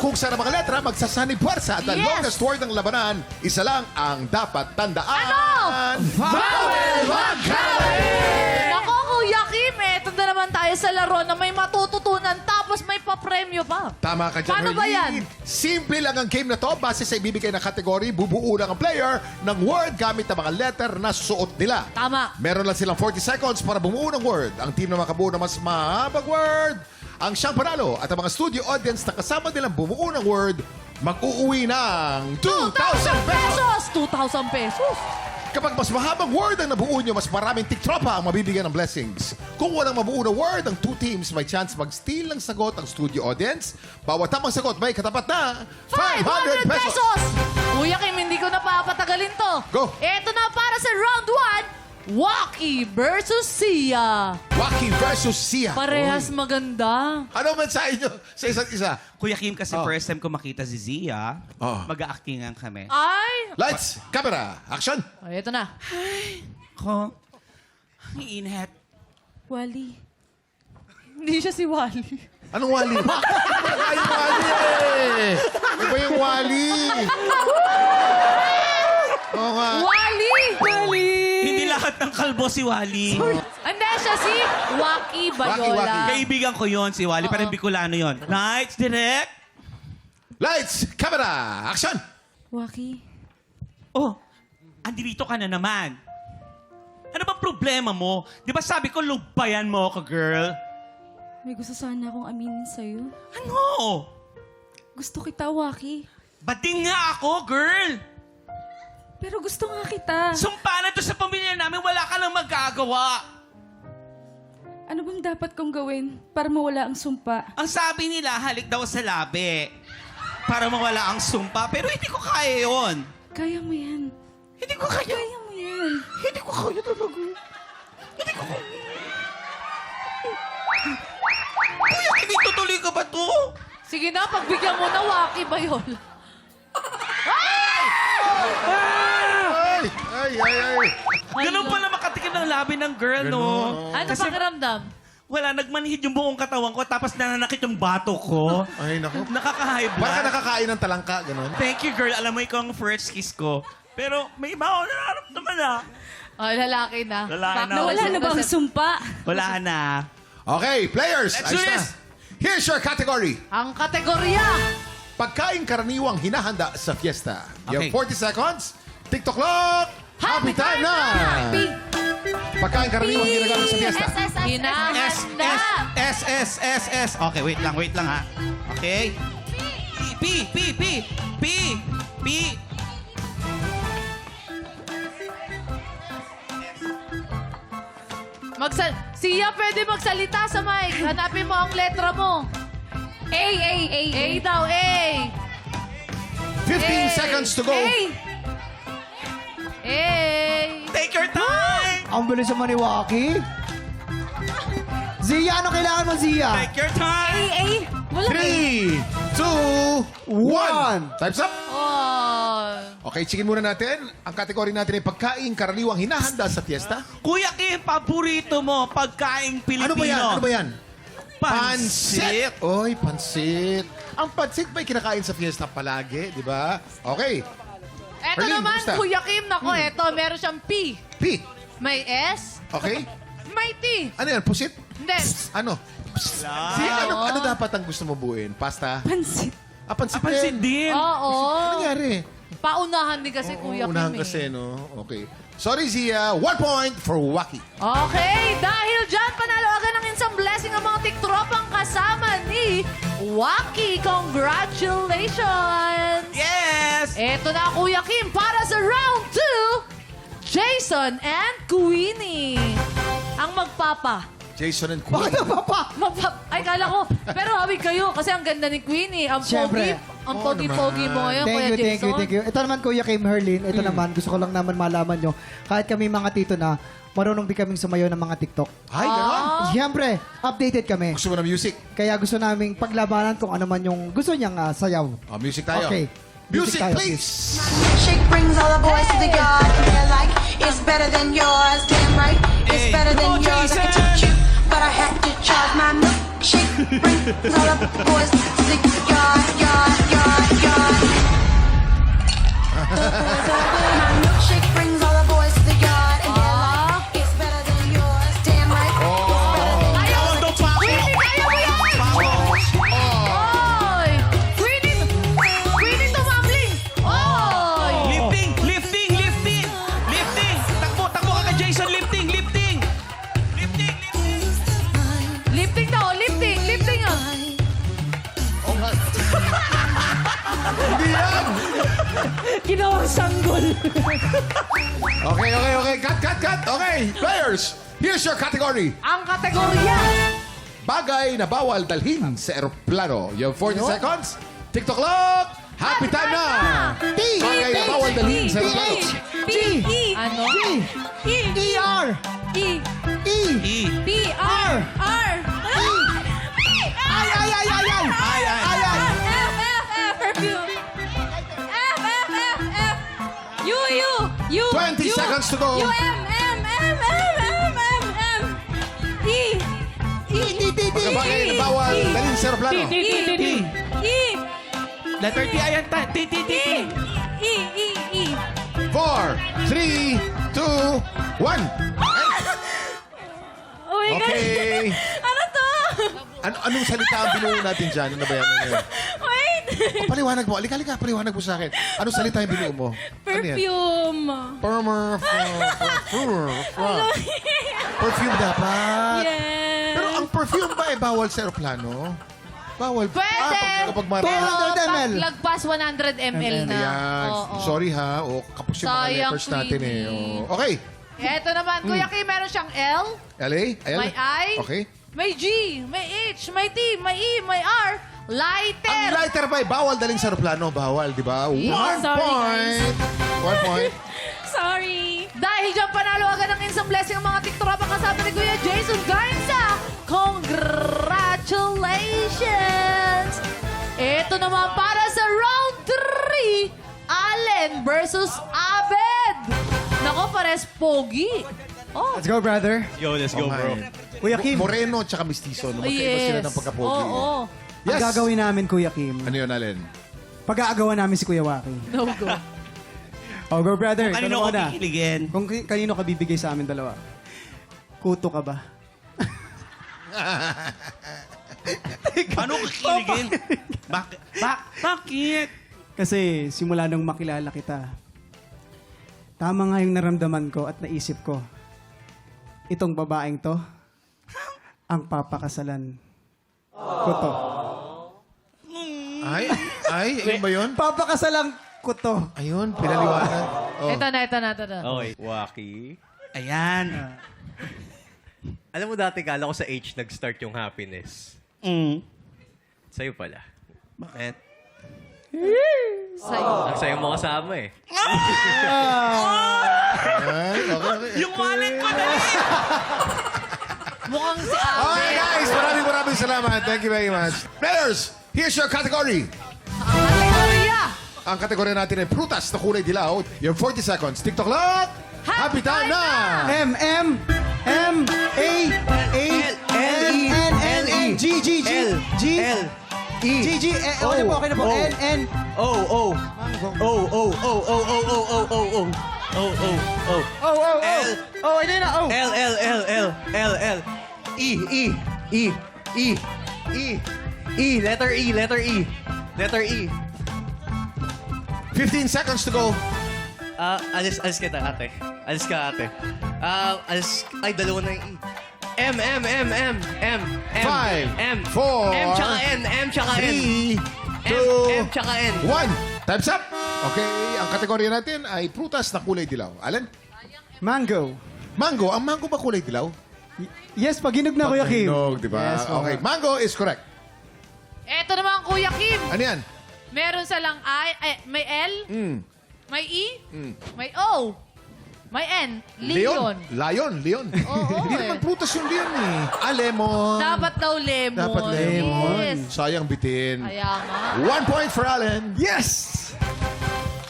kung saan ang mga letra magsasanib puwersa at the Yes. longest word ng labanan, isa lang ang dapat tandaan. Ano? Vowel Vocabulary! Nako, Kuya Kim, eto na naman tayo sa laro na may matututunan tapos may papremyo pa. Tama ka dyan, Paano ba Herlene. yan? Simple lang ang game na to. Base sa ibibigay na kategory, bubuo lang ang player ng word gamit ang mga letter na suot nila. Tama. Meron lang silang 40 seconds para bumuo ng word. Ang team na makabuo ng mas mahabang word, ang siyang panalo. At ang mga studio audience na kasama nilang bumuo ng word, mag-uuwi ng 2,000 pesos! 2,000 pesos! Kapag mas mahabang word ang nabuo nyo, mas maraming tiktropa ang mabibigyan ng blessings. Kung walang mabuo na word, ang two teams may chance mag-steal ng sagot ang studio audience. Bawat tamang sagot may katapat na 500 pesos! Kuya Kim, hindi ko na papatagalin to. Go. Eto na para sa round 1, Waki versus Sia. Waki versus Sia. Parehas Oy. maganda. Ano ang mensahe nyo sa isa't isa? Kuya Kim, kasi first time ko makita si Zia, mag-a-actingan kami. Ay! Lights, camera, action! Ay, eto na. Ko, ang init. Wally. Hindi siya si Wally. Anong wali? Ay, yung wali eh! Iba yung wali! Oo nga. Wally! Wally! Hindi lahat ng kalbo si Wally. Hindi siya si Waki Bayola. Waki. Kaibigan ko yon si Wally, parang Bicolano yon. Lights, direct. Lights, camera, action! Waki. Oh, andito ka na naman. Ano bang problema mo? Di ba sabi ko, lubayan mo ako, girl? May gusto sana akong aminin sa'yo. Ano? Gusto kita, Waki. Bading nga ako, girl! Pero gusto nga kita. Sumpa na to sa pamilya namin, wala ka nang magagawa. Ano bang dapat kong gawin para mawala ang sumpa? Ang sabi nila, halik daw sa labi. Para mawala ang sumpa. Pero hindi ko kaya yon. Kaya mo yan. Hindi ko kaya. Kaya mo yan. Hindi ko kaya talaga. Hindi ko kaya. Kuya, hindi tutuloy ka ba to? Sige na, pagbigyan mo na Waki Bayola. Ay! Ganun pala makatikim ng labi ng girl, no? Ano pakiramdam? Wala, nagmanhid yung buong katawan ko tapos nananakit yung bato ko. Ay, naku. Nakaka-high blood. Parang ka nakakain ng talangka, gano'n. Thank you, girl. Alam mo, ikaw ang first kiss ko. Pero may iba ako nararamdaman ah. Oh, lalaki na. Lalaki na. Nawala na ba ang sumpa? Wala na. Okay, players, Let's do ayos na. this. Here's your category. Ang kategorya. Pagkain karaniwang hinahanda sa fiesta. You have Okay. 40 seconds. TikTok clock. Happy time na! Happy. Pagkain karaniwang ginagamit sa fiesta. Hinahanda. S. Okay, wait lang ha. Okay? P. Siya, pwede magsalita sa mic. Hanapin mo ang letra mo. A. A daw, A. 15 seconds to go. A. Take your time! Ang bilis naman ni Waki. Zia, ano kailangan mo, Zia? Take your time! Wala 3, 2, 1. Time's up. Oh. Okay, checkin muna natin. Ang kategory natin ay pagkain karaniwang hinahanda sa fiesta. Kuya Kim, paborito mo, pagkaing Pilipino. Ano ba yan? Pansit. Oy, pansit. Ang pansit ba'y kinakain sa fiesta palagi, di ba? Okay. Eto Herlene, naman, kumusta? Kuya Kim. Nako, eto. Meron siyang P. P. May S. Okay. May T. Ano yan? Pusit? Hindi. Ano? Ano dapat ang gusto mo buuin? Pasta? Pansit. Pansit Pansit din. din. Oo. Ano nangyari? Paunahan din kasi Kuya Kim. Unahan eh. kasi, no? Okay. Sorry, Zia. 1 point for Waki. Okay, dahil dyan, panalo agad ng isang blessing ang mga tiktropang kasama ni Waki. Congratulations! Yes! Eto na, Kuya Kim, para sa round 2, Jason and Queenie. Ang magpapa. Jason and Queen. Ay, kala ko. Pero hawig kayo kasi ang ganda ni Queenie. Ang Siyempre. pogi. Ang pogi-pogi mo ngayon, Kuya Thank Jason. you. Ito naman, Kuya Kim Herlene. Ito naman, gusto ko lang naman malaman nyo. Kahit kami mga tito na, marunong din kaming sumayo ng mga TikTok. Ay, gano'n? Siyempre, updated kami. Gusto mo ng music? Kaya gusto naming paglabanan kung ano man yung gusto niyang sayaw. Oh, music tayo. Okay. Music, tayo, please! Shake brings all the boys to the yard. And they're like, it's better than yours. Damn right, it's better than yours. I can teach you, but I had to charge my milkshake. Brings all the boys to the yard. Ginawang sanggol. Okay. Cut. Okay, players, here's your category. Ang kategorya. Bagay na bawal dalhin sa eroplano. You have 40 seconds. TikTok clock. Happy time na. Bagay na bawal dalhin sa eroplano. Ano? E-R! E. E! P. R. R. Ay! F. Perfume. F. U. 20 seconds to go. M. E. Bagay na bawal dalhin sa eroplano. E. Letter T, ayan. T. E. 4, 3, 2, 1. Oh my God. Okay. Ano to? Anong salita ang binuo natin dyan? Ano ba yan? Wait. Paliwanag mo. Halika, paliwanag mo sa akin. Anong salita yung binuo mo? Perfume. Perfume dapat. Yes. Pero ang perfume ba ay bawal sa aeroplano? Bawal. Pwede. Kapag Pero 200 ml. pag lagpas 100 ml na. Ayan. Oo. Sorry ha. O, kapos yung mga Sayang, letters natin eh. Queenie. O. Okay. Eto naman, Kuya Kim, meron siyang L, LA? Ayan. may I, Okay. may G, may H, may T, may E, may R, lighter. Ang lighter ba ay bawal daling sa aeroplano? Bawal, di ba? 1 sorry, point. 1 point. Sorry. Dahil dyan panalo agad ng instant blessing ang mga tiktropa kasama ni Kuya Jason Gainsa. Congratulations! Ito naman para sa round 3, Allen versus Abed. Nako, pares pogi. Oh, Let's go, brother. Let's go, bro. Kuya Kim, Moreno tsaka mestizo. No? Magkaiba sila ng pagkapogi. Oo. ang gagawin namin, Kuya Kim, Ano yun, Allen? pag-aagawan namin si Kuya Waki. No go. Oh, go, brother. Ikaw Kanino na ko muna. kikiligin? Kung kanino ka bibigay sa amin dalawa? Kuto ka ba? Paano kikiligin? Bakit? Kasi simula nung makilala kita, tama nga yung naramdaman ko at naisip ko, itong babaeng to, ang papakasalan ko to. Ay, ayun ba yun? Papakasalan ko to. Ayun, pinaliwanag. Oh. Ito na. Okay. Waki. Ayan. Alam mo dati, kala ko sa H nag-start yung happiness. Sa'yo pala. Bakit? Sa'yo. Ang sayo mo kasama eh. Ay, okay. Yung wallet ko na Mukhang si Abed. Okay, guys. Maraming salamat. Thank you very much. Players, here's your category. Ang kategorya. Ang kategorya natin ay prutas na kulay dilaw. You have 40 seconds. TikTok clock. Happy time na! Okay na po. N. Oh. Oh, hindi na. Oh. L. E. Letter E. 15 seconds to go. Alis kita, ate. Alis ka, ate. Ay, dalawa na yung E. M. 5, M. 4, M tsaka N. 3, 2, M tsaka N. 1. Time's up. Okay, ang kategorya natin ay prutas na kulay dilaw. Allen? Mango. Mango. Ang mango ba kulay dilaw? Yes, pag hinog na, Kuya Kim. Paghinog, di ba? Yes, Okay, mango is correct. Ito naman, Kuya Kim. Ano yan? Meron silang may L, may E, may O, may N. Leon. Lion. Oo, Hindi eh. naman prutas yung leon eh. Lemon. Dapat daw lemon. Dapat lemon. Yes. Sayang bitin. Kaya nga. 1 point for Allen. Yes!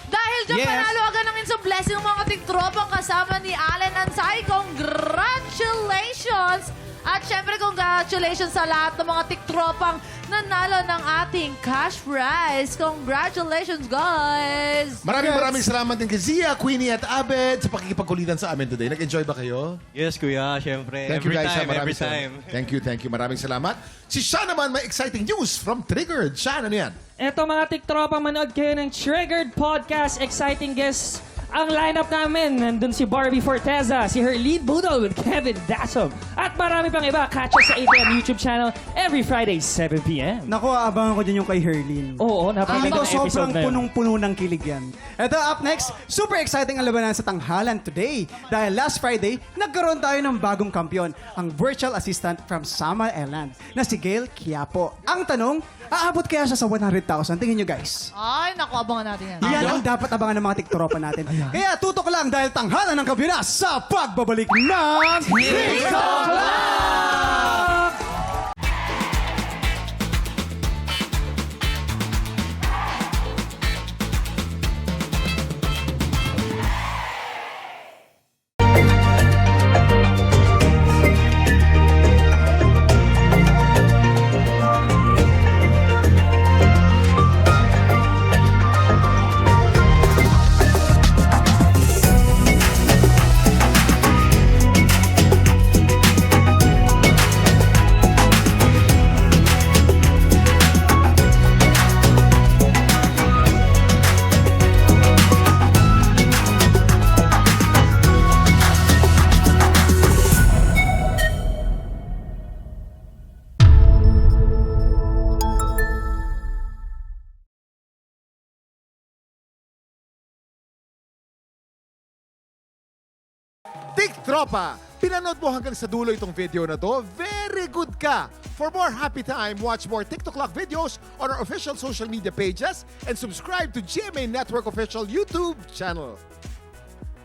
Dahil dyan Yes. panalo agad ng instant blessing ng mga tigtropang kasama ni Allen Ansay. Congratulations! At syempre, congratulations sa lahat ng mga tiktropang nanalo ng ating cash prize. Congratulations, guys! Maraming salamat din kay Zia, Queenie at Abed sa pakikipagkulitan sa amin today. Nag-enjoy ba kayo? Yes, kuya. Siyempre. Thank you guys. Every time. Thank you. Maraming salamat. Si Sean naman may exciting news from Triggered. Sean, ano yan? Eto mga tiktropa, manood kayo ng Triggered Podcast. Exciting guests Ang lineup namin, nandun si Barbie Forteza, si her lead Budol with Kevin Dasom. At marami pang iba. Catch us sa 8 AM YouTube channel every Friday, 7 p.m. Naku, abangan ko din yung kay Herlin. Oo, Feeling napakaganda ko ng episode sobrang na yun. punong-puno ng kilig yan. Ito, up next, super exciting ang labanan sa tanghalan today. Dahil last Friday, nagkaroon tayo ng bagong kampiyon, ang virtual assistant from Samal Island, na si Gail Quiapo. Ang tanong, aabot kaya siya sa 100,000? Tingin nyo guys. Ay, naku, abangan natin yan. Yan ang dapat abangan ng mga tiktropa natin. Kaya tutok lang dahil tanghalan ng kampiyonas sa pagbabalik ng TikTok Lang! TikTropa, pinanood mo hanggang sa dulo itong video na to? Very good ka! For more happy time, watch more TikTok Lock videos on our official social media pages and subscribe to GMA Network official YouTube channel.